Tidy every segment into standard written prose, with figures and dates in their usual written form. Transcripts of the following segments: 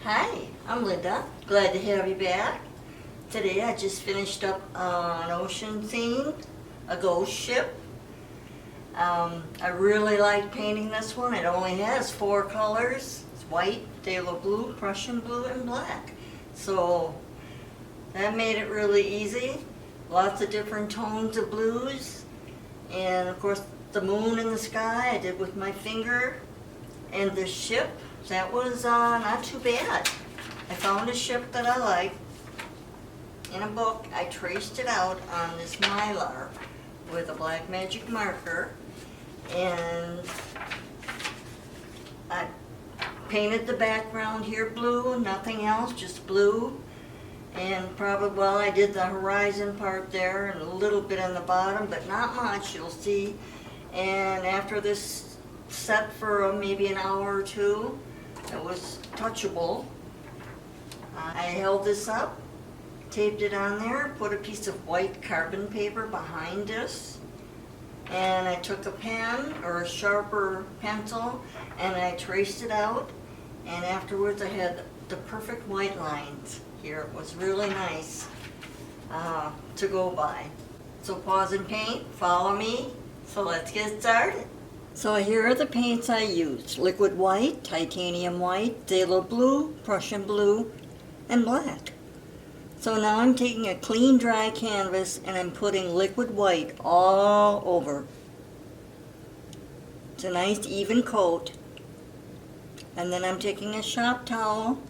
Hi, I'm Linda. Glad to have you back. Today I just finished up an ocean scene, a ghost ship. I really like painting this one. It only has 4 colors. It's white, phthalo blue, Prussian blue, and black. So that made it really easy. Lots of different tones of blues. And of course the moon in the sky I did with my finger. And the ship, that was not too bad. I found a ship that I like in a book. I traced it out on this mylar with a black magic marker, and I painted the background here blue, nothing else, just blue. And probably, well, I did the horizon part there and a little bit on the bottom, but not much, you'll see. And after this set for maybe an hour or two, it was touchable. I held this up, taped it on there, put a piece of white carbon paper behind this, and I took a pen or a sharper pencil and I traced it out, and afterwards I had the perfect white lines here. It was really nice to go by. So pause and paint, follow me, so let's get started. So here are the paints I used: liquid white, titanium white, phthalo blue, Prussian blue, and black. So now I'm taking a clean dry canvas and I'm putting liquid white all over. It's a nice even coat. And then I'm taking a shop towel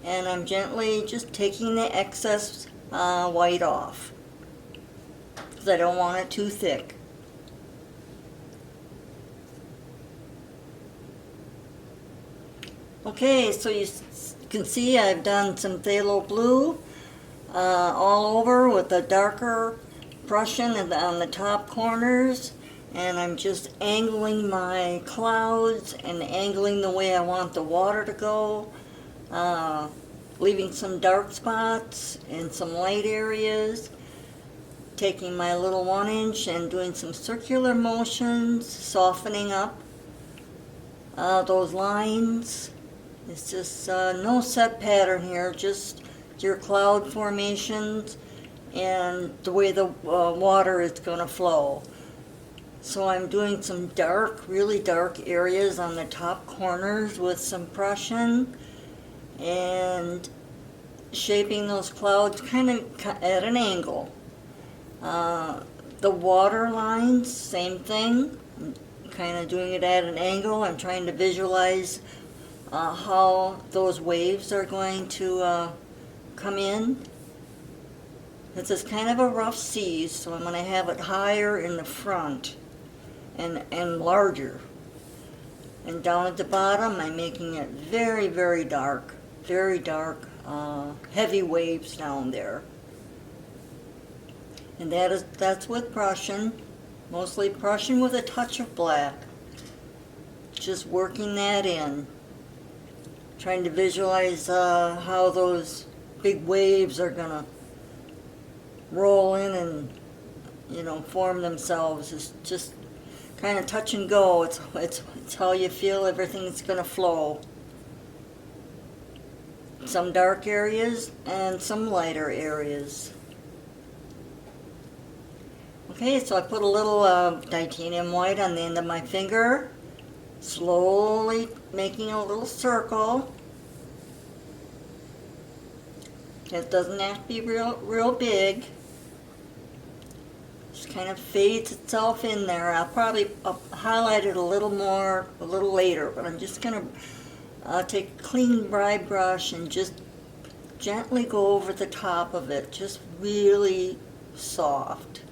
and I'm gently just taking the excess white off, because I don't want it too thick. Okay, so you can see I've done some phthalo blue all over with a darker Prussian on the top corners, and I'm just angling my clouds and angling the way I want the water to go, leaving some dark spots and some light areas, taking my little 1-inch and doing some circular motions, softening up those lines. It's just no set pattern here, just your cloud formations and the way the water is going to flow. So I'm doing some dark, really dark areas on the top corners with some Prussian and shaping those clouds kind of at an angle. The water lines, same thing. I'm kind of doing it at an angle. I'm trying to visualize how those waves are going to come in. This is kind of a rough sea, so I'm going to have it higher in the front and larger. And down at the bottom, I'm making it very, very dark, heavy waves down there. And that's with Prussian, mostly Prussian with a touch of black. Just working that in. Trying to visualize how those big waves are gonna roll in and, you know, form themselves. It's just kind of touch and go. It's how you feel everything's gonna flow. Some dark areas and some lighter areas. Okay, so I put a little titanium white on the end of my finger, slowly making a little circle. It doesn't have to be real big. Just kind of fades itself in there. I'll probably highlight it a little more a little later, but I'm just going to take a clean dry brush and just gently go over the top of it, just really soft.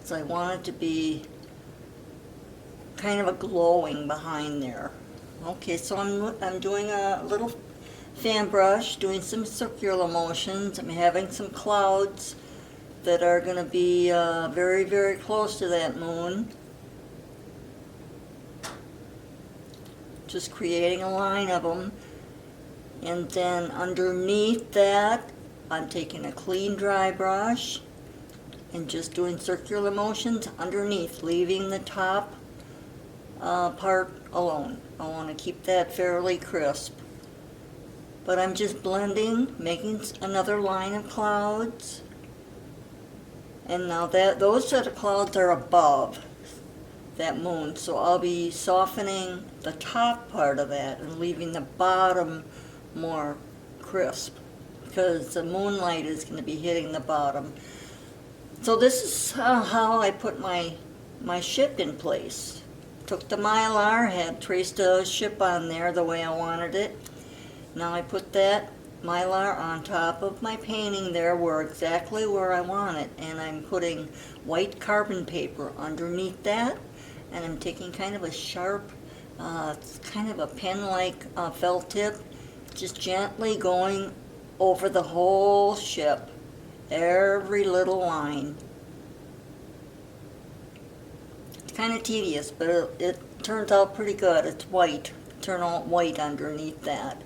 So I want it to be kind of a glowing behind there. Okay, so I'm doing a little fan brush, doing some circular motions. I'm having some clouds that are going to be very, very close to that moon. Just creating a line of them. And then underneath that, I'm taking a clean dry brush and just doing circular motions underneath, leaving the top part alone. I want to keep that fairly crisp. But I'm just blending, making another line of clouds. And now those set of clouds are above that moon, so I'll be softening the top part of that and leaving the bottom more crisp, because the moonlight is going to be hitting the bottom. So this is how I put my ship in place. Took the Mylar, had traced a ship on there the way I wanted it. Now I put that Mylar on top of my painting there, exactly where I want it, and I'm putting white carbon paper underneath that, and I'm taking kind of a sharp, it's kind of a pen-like felt tip, just gently going over the whole ship, every little line. It's kind of tedious, but it turns out pretty good. It's white, turn out white underneath that.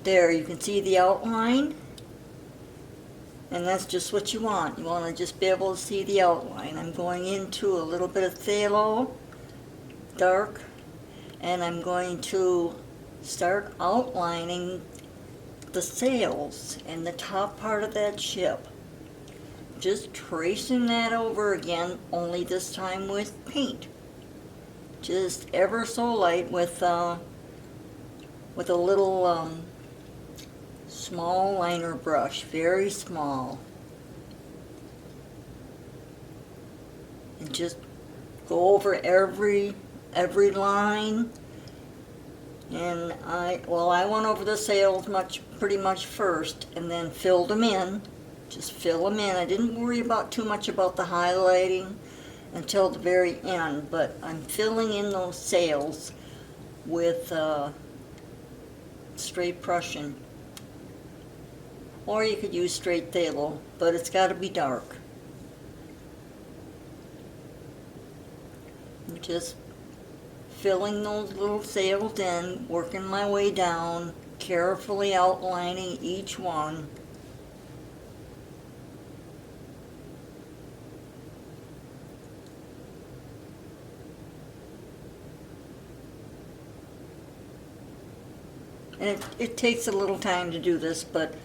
There, you can see the outline, and that's just what you want. You want to just be able to see the outline. I'm going into a little bit of phthalo, dark, and I'm going to start outlining the sails and the top part of that ship. Just tracing that over again, only this time with paint. Just ever so light with a little small liner brush, very small. And just go over every line. And I went over the sails pretty much first, and then filled them in. Just fill them in. I didn't worry too much about the highlighting until the very end, but I'm filling in those sails with straight Prussian. Or you could use straight phthalo, but it's got to be dark. I'm just filling those little sails in, working my way down, carefully outlining each one. And it takes a little time to do this, but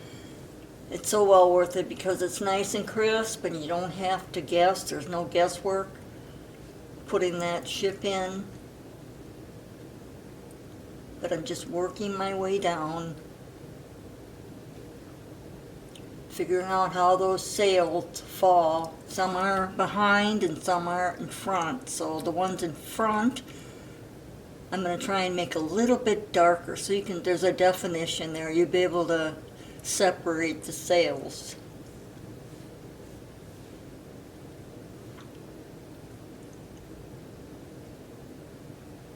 it's so well worth it because it's nice and crisp and you don't have to guess. There's no guesswork putting that ship in. But I'm just working my way down, figuring out how those sails fall. Some are behind and some are in front. So the ones in front, I'm going to try and make a little bit darker so there's a definition there. You'll be able to separate the sails.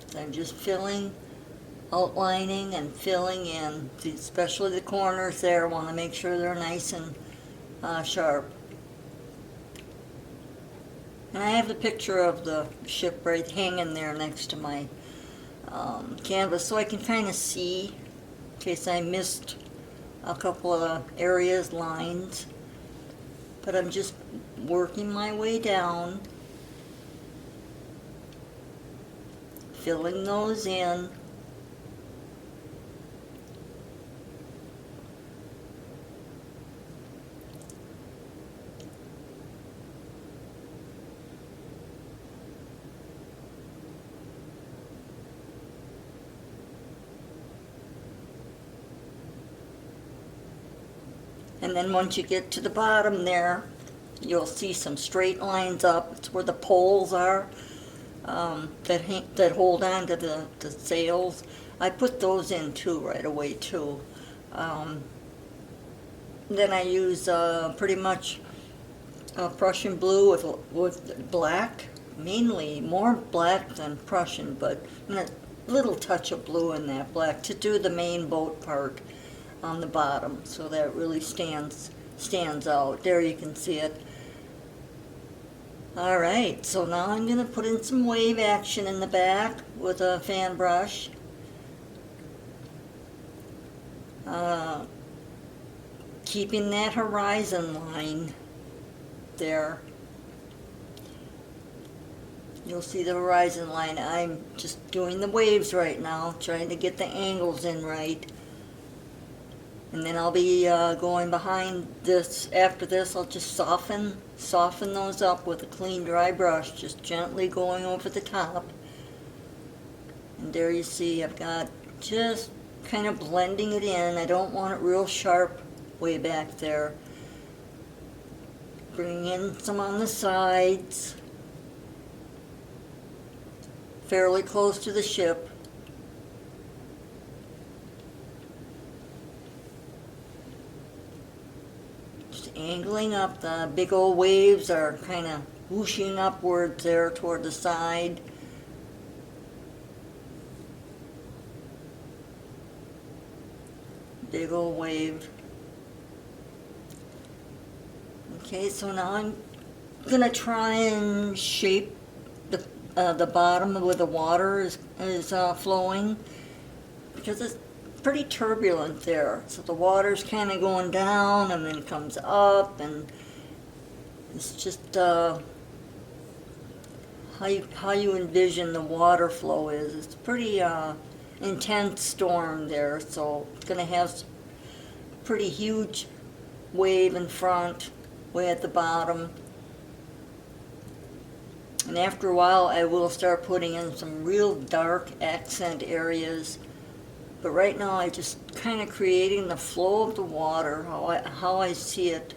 So I'm just outlining and filling in, especially the corners there. I want to make sure they're nice and sharp. And I have the picture of the ship right hanging there next to my canvas, so I can kind of see in case I missed a couple of areas, lines. But I'm just working my way down, filling those in. And then once you get to the bottom there, you'll see some straight lines up. It's where the poles are that hold on to the sails. I put those in too right away too. Then I use pretty much Prussian blue with black, mainly more black than Prussian, but a little touch of blue in that black to do the main boat part on the bottom, so that it really stands out. There you can see it. Alright, so now I'm going to put in some wave action in the back with a fan brush. Keeping that horizon line there. You'll see the horizon line. I'm just doing the waves right now, trying to get the angles in right. And then I'll be going behind this. After this, I'll just soften those up with a clean dry brush, just gently going over the top. And there you see I've got just kind of blending it in. I don't want it real sharp way back there. Bringing in some on the sides, fairly close to the ship. Just angling up. The big old waves are kind of whooshing upwards there toward the side. Big old wave. Okay, so now I'm gonna try and shape the bottom where the water is flowing, because it's pretty turbulent there. So the water's kind of going down and then comes up, and it's just how you envision the water flow is. It's pretty intense storm there, so it's going to have pretty huge wave in front, way at the bottom. And after a while I will start putting in some real dark accent areas, but right now I just kind of creating the flow of the water, how I see it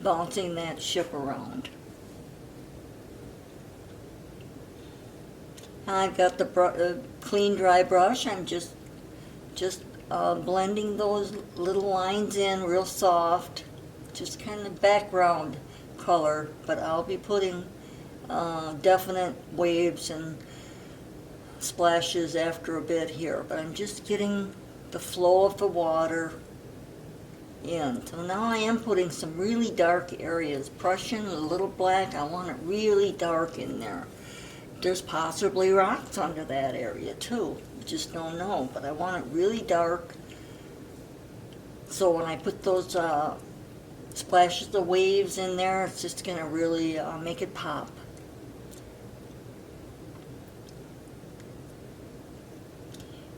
bouncing that ship around. I've got the clean dry brush. I'm just blending those little lines in real soft, just kind of background color, but I'll be putting definite waves and splashes after a bit here, but I'm just getting the flow of the water in. So now I am putting some really dark areas. Prussian, a little black, I want it really dark in there. There's possibly rocks under that area too. You just don't know, but I want it really dark. So when I put those splashes of waves in there, it's just going to really make it pop.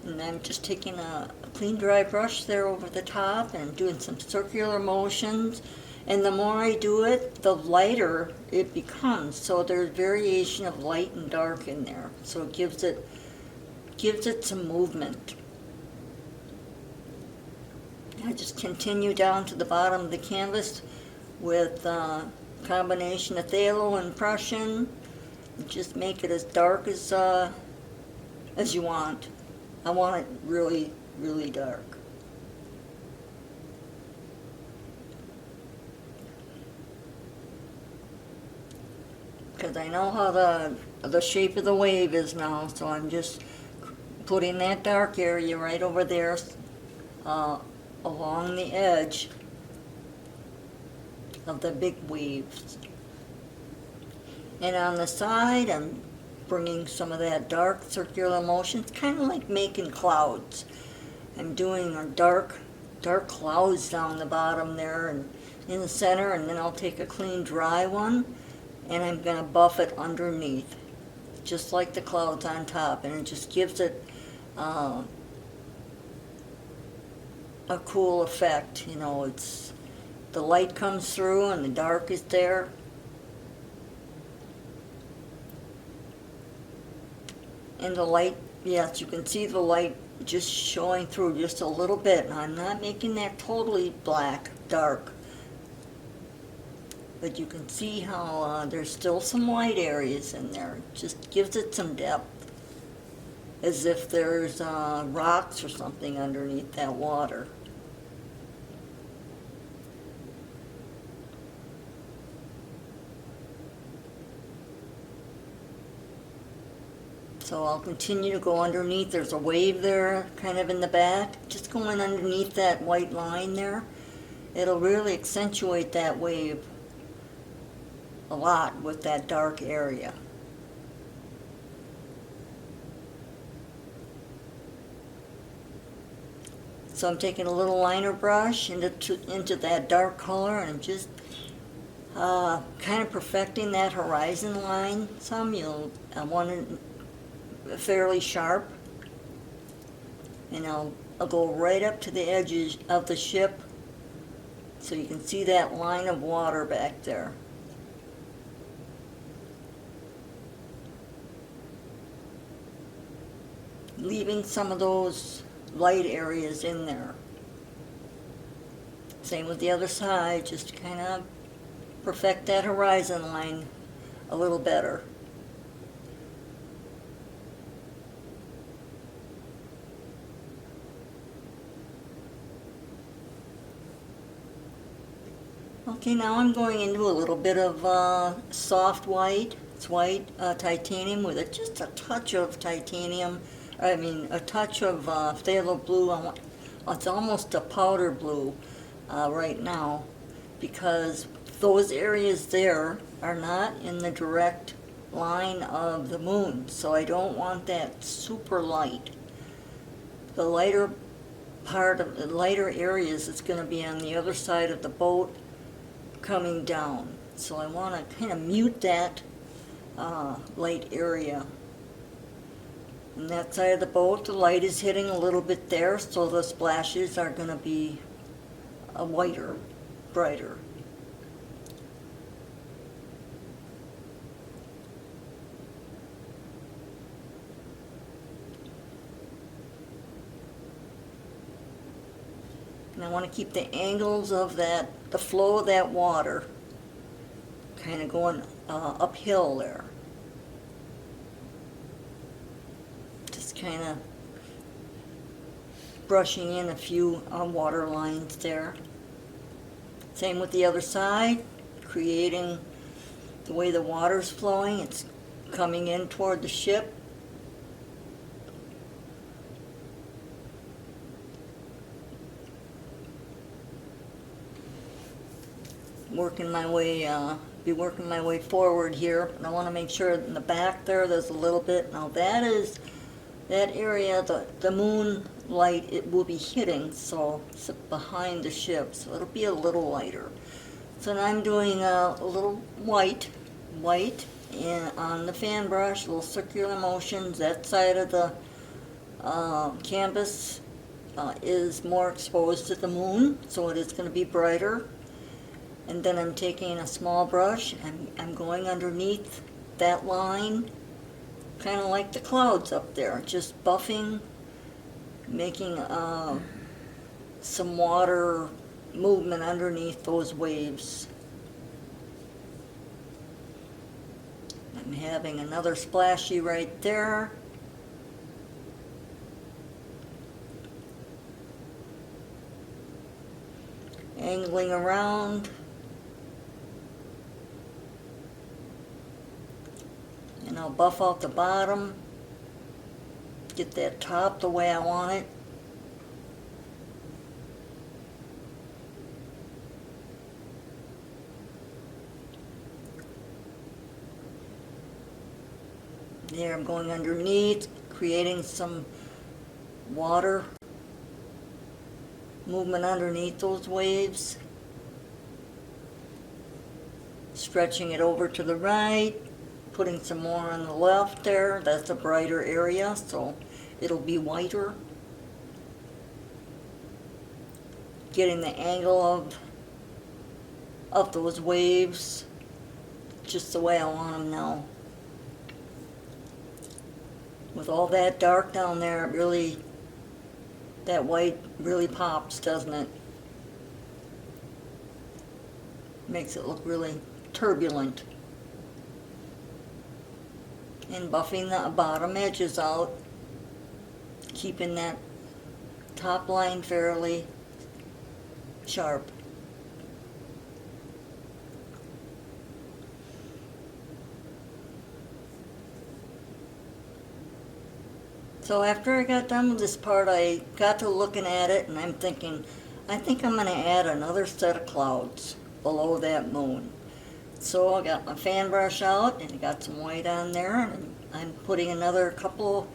And I'm just taking a clean dry brush there over the top and doing some circular motions. And the more I do it, the lighter it becomes. So there's variation of light and dark in there. So it gives it some movement. I just continue down to the bottom of the canvas with a combination of phthalo and Prussian. Just make it as dark as you want. I want it really, really dark. Because I know how the shape of the wave is now, so I'm just putting that dark area right over there along the edge of the big waves. And on the side, I'm bringing some of that dark circular motion. It's kind of like making clouds. I'm doing dark clouds down the bottom there and in the center, and then I'll take a clean dry one and I'm going to buff it underneath, just like the clouds on top, and it just gives it a cool effect. You know, it's the light comes through and the dark is there. And the light, yes, you can see the light just showing through just a little bit. And I'm not making that totally black, dark. But you can see how there's still some light areas in there. It just gives it some depth, as if there's rocks or something underneath that water. So I'll continue to go underneath. There's a wave there kind of in the back. Just going underneath that white line there. It'll really accentuate that wave a lot with that dark area. So I'm taking a little liner brush into that dark color and just kind of perfecting that horizon line some. I want it fairly sharp. And I'll go right up to the edges of the ship so you can see that line of water back there. Leaving some of those light areas in there. Same with the other side, just to kind of perfect that horizon line a little better. Okay, now I'm going into a little bit of soft white. It's white titanium with just a touch of titanium. A touch of phthalo blue. It's almost a powder blue right now, because those areas there are not in the direct line of the moon, so I don't want that super light. The lighter part of the lighter areas is going to be on the other side of the boat coming down. So I want to kind of mute that light area. On that side of the boat, the light is hitting a little bit there, so the splashes are going to be whiter, brighter. And I want to keep the angles of the flow of that water kind of going uphill there. Just kind of brushing in a few water lines there. Same with the other side, creating the way the water's flowing. It's coming in toward the ship. Working my way forward here, and I want to make sure in the back there's a little bit. Now that area, the moonlight, it will be hitting, so it's behind the ship, so it'll be a little lighter. So now I'm doing a little white on the fan brush, little circular motions. That side of the canvas is more exposed to the moon, so it is going to be brighter. And then I'm taking a small brush and I'm going underneath that line, kind of like the clouds up there, just buffing, making some water movement underneath those waves. I'm having another splashy right there. Angling around. And I'll buff out the bottom, get that top the way I want it. There, I'm going underneath, creating some water movement underneath those waves. Stretching it over to the right. Putting some more on the left there. That's a brighter area, so it'll be whiter. Getting the angle of those waves just the way I want them now. With all that dark down there, that white really pops, doesn't it? Makes it look really turbulent. And buffing the bottom edges out, keeping that top line fairly sharp. So after I got done with this part, I got to looking at it and I'm thinking, I think I'm going to add another set of clouds below that moon. So I got my fan brush out and I got some white on there, and I'm putting another couple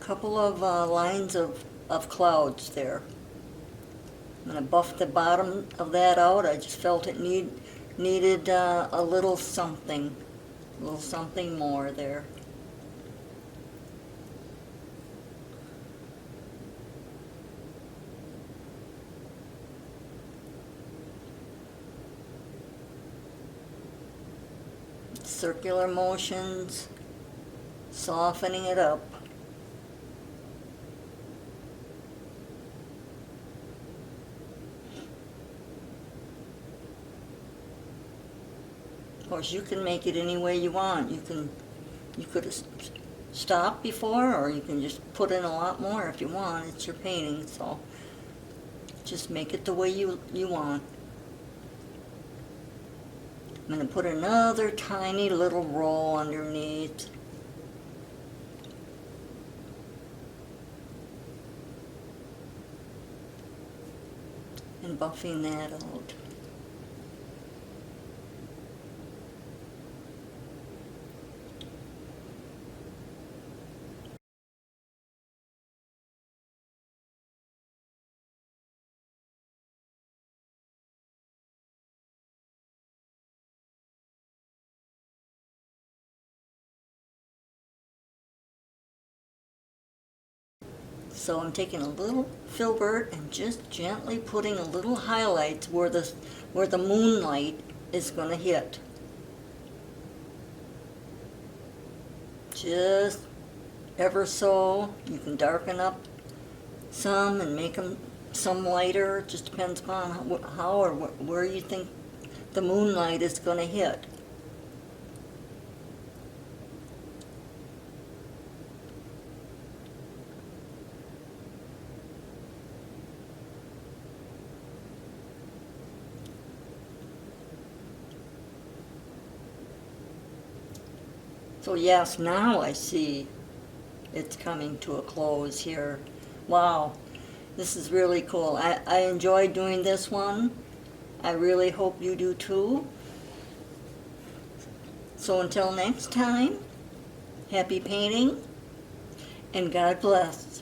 of lines of clouds there. I'm going to buff the bottom of that out. I just felt it needed a little something more there. circular motions, softening it up. Of course, you can make it any way you want. You could have stopped before, or you can just put in a lot more if you want. It's your painting, so just make it the way you want. I'm going to put another tiny little roll underneath. And buffing that out. So I'm taking a little filbert and just gently putting a little highlights where the moonlight is going to hit. Just ever so. You can darken up some and make them some lighter. It just depends upon how or where you think the moonlight is going to hit. So yes, now I see it's coming to a close here. Wow, this is really cool. I enjoyed doing this one. I really hope you do too. So until next time, happy painting and God bless.